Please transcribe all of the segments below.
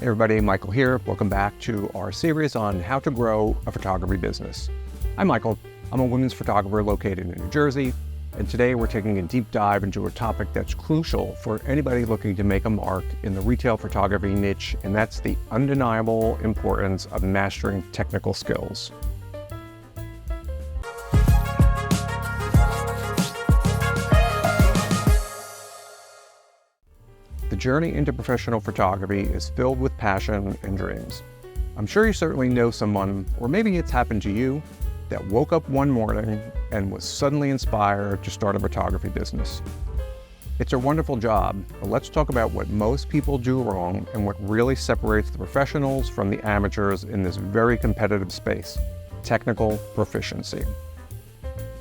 Hey everybody, Michael here. Welcome back to our series on how to grow a photography business. I'm Michael. I'm a women's photographer located in New Jersey, and today we're taking a deep dive into a topic that's crucial for anybody looking to make a mark in the retail photography niche, and that's the undeniable importance of mastering technical skills. The journey into professional photography is filled with passion and dreams. I'm sure you certainly know someone, or maybe it's happened to you, that woke up one morning and was suddenly inspired to start a photography business. It's a wonderful job, but let's talk about what most people do wrong and what really separates the professionals from the amateurs in this very competitive space: technical proficiency.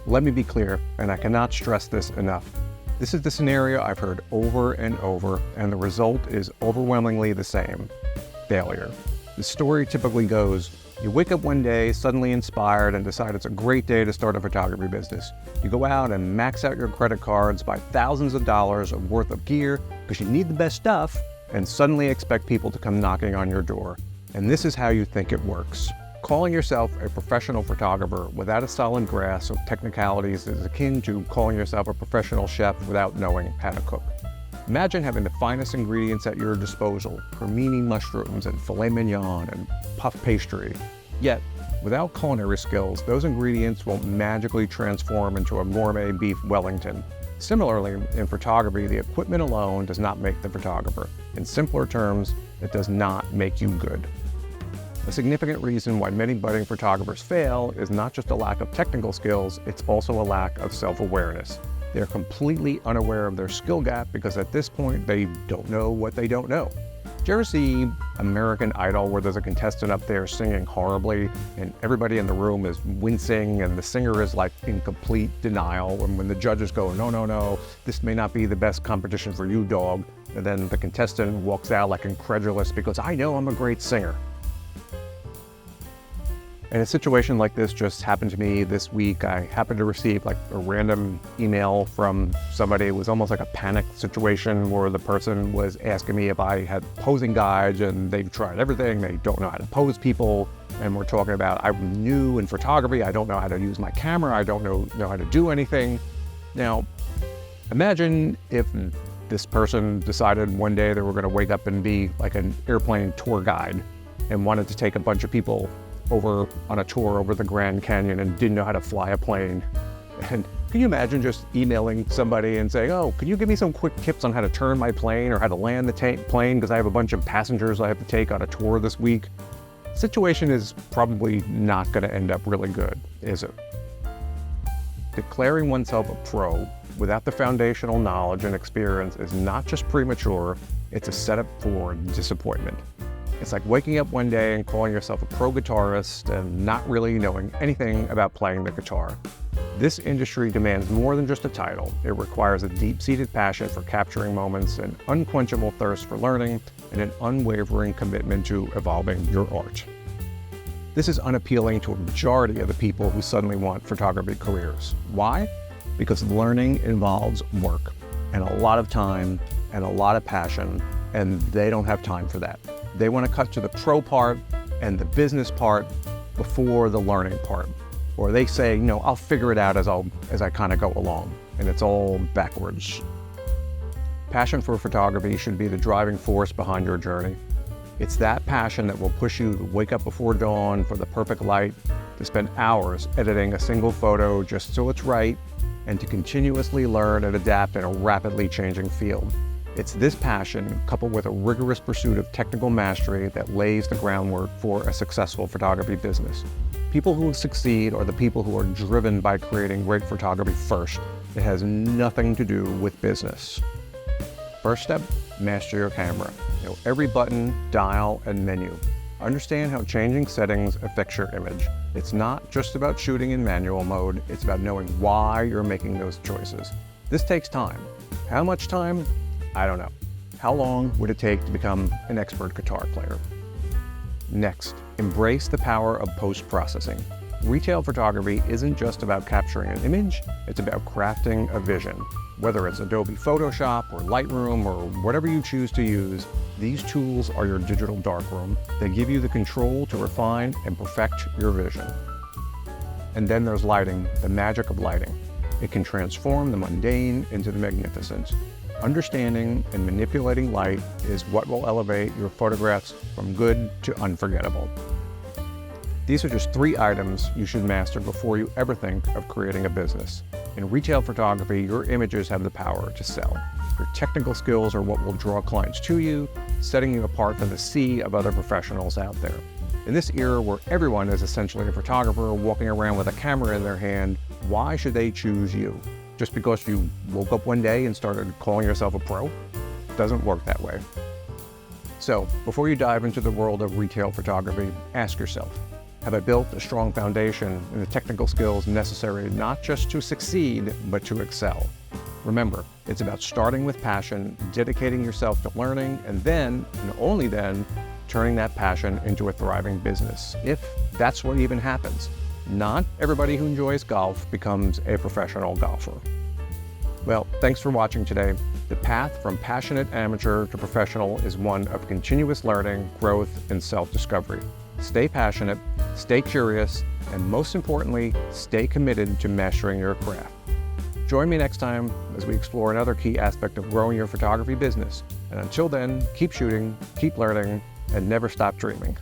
Let me be clear, and I cannot stress this enough. This is the scenario I've heard over and over, and the result is overwhelmingly the same: failure. The story typically goes, you wake up one day suddenly inspired and decide it's a great day to start a photography business. You go out and max out your credit cards, buy thousands of dollars worth of gear because you need the best stuff, and suddenly expect people to come knocking on your door. And this is how you think it works. Calling yourself a professional photographer without a solid grasp of technicalities is akin to calling yourself a professional chef without knowing how to cook. Imagine having the finest ingredients at your disposal: cremini mushrooms and filet mignon and puff pastry. Yet, without culinary skills, those ingredients won't magically transform into a gourmet beef Wellington. Similarly, in photography, the equipment alone does not make the photographer. In simpler terms, it does not make you good. A significant reason why many budding photographers fail is not just a lack of technical skills, it's also a lack of self-awareness. They're completely unaware of their skill gap because at this point they don't know what they don't know. Did you ever see American Idol where there's a contestant up there singing horribly and everybody in the room is wincing and the singer is like in complete denial, and when the judges go, no, this may not be the best competition for you, dog, and then the contestant walks out like incredulous because I know I'm a great singer. And a situation like this just happened to me this week. I happened to receive like a random email from somebody. It was almost like a panic situation where the person was asking me if I had posing guides, and they've tried everything. They don't know how to pose people. And we're talking about, I'm new in photography. I don't know how to use my camera. I don't know how to do anything. Now, imagine if this person decided one day they were going to wake up and be like an airplane tour guide and wanted to take a bunch of people over on a tour over the Grand Canyon and didn't know how to fly a plane. And can you imagine just emailing somebody and saying, oh, can you give me some quick tips on how to turn my plane or how to land the plane because I have a bunch of passengers I have to take on a tour this week? Situation is probably not going to end up really good, is it? Declaring oneself a pro without the foundational knowledge and experience is not just premature, it's a setup for disappointment. It's like waking up one day and calling yourself a pro guitarist and not really knowing anything about playing the guitar. This industry demands more than just a title. It requires a deep-seated passion for capturing moments, an unquenchable thirst for learning, and an unwavering commitment to evolving your art. This is unappealing to a majority of the people who suddenly want photography careers. Why? Because learning involves work and a lot of time and a lot of passion, and they don't have time for that. They want to cut to the pro part and the business part before the learning part. Or they say, I'll figure it out as I kind of go along, and it's all backwards. Passion for photography should be the driving force behind your journey. It's that passion that will push you to wake up before dawn for the perfect light, to spend hours editing a single photo just so it's right, and to continuously learn and adapt in a rapidly changing field. It's this passion, coupled with a rigorous pursuit of technical mastery, that lays the groundwork for a successful photography business. People who succeed are the people who are driven by creating great photography first. It has nothing to do with business. First step, master your camera. Know every button, dial, and menu. Understand how changing settings affects your image. It's not just about shooting in manual mode, it's about knowing why you're making those choices. This takes time. How much time? I don't know. How long would it take to become an expert guitar player? Next, embrace the power of post-processing. Retail photography isn't just about capturing an image, it's about crafting a vision. Whether it's Adobe Photoshop or Lightroom or whatever you choose to use, these tools are your digital darkroom. They give you the control to refine and perfect your vision. And then there's lighting, the magic of lighting. It can transform the mundane into the magnificent. Understanding and manipulating light is what will elevate your photographs from good to unforgettable. These are just 3 items you should master before you ever think of creating a business. In retail photography, your images have the power to sell. Your technical skills are what will draw clients to you, setting you apart from the sea of other professionals out there. In this era where everyone is essentially a photographer walking around with a camera in their hand, why should they choose you? Just because you woke up one day and started calling yourself a pro? It doesn't work that way. So, before you dive into the world of retail photography, ask yourself, have I built a strong foundation in the technical skills necessary not just to succeed, but to excel? Remember, it's about starting with passion, dedicating yourself to learning, and then, and only then, turning that passion into a thriving business, if that's what even happens. Not everybody who enjoys golf becomes a professional golfer. Well, thanks for watching today. The path from passionate amateur to professional is one of continuous learning, growth, and self-discovery. Stay passionate, stay curious, and most importantly, stay committed to mastering your craft. Join me next time as we explore another key aspect of growing your photography business. And until then, keep shooting, keep learning, and never stop dreaming.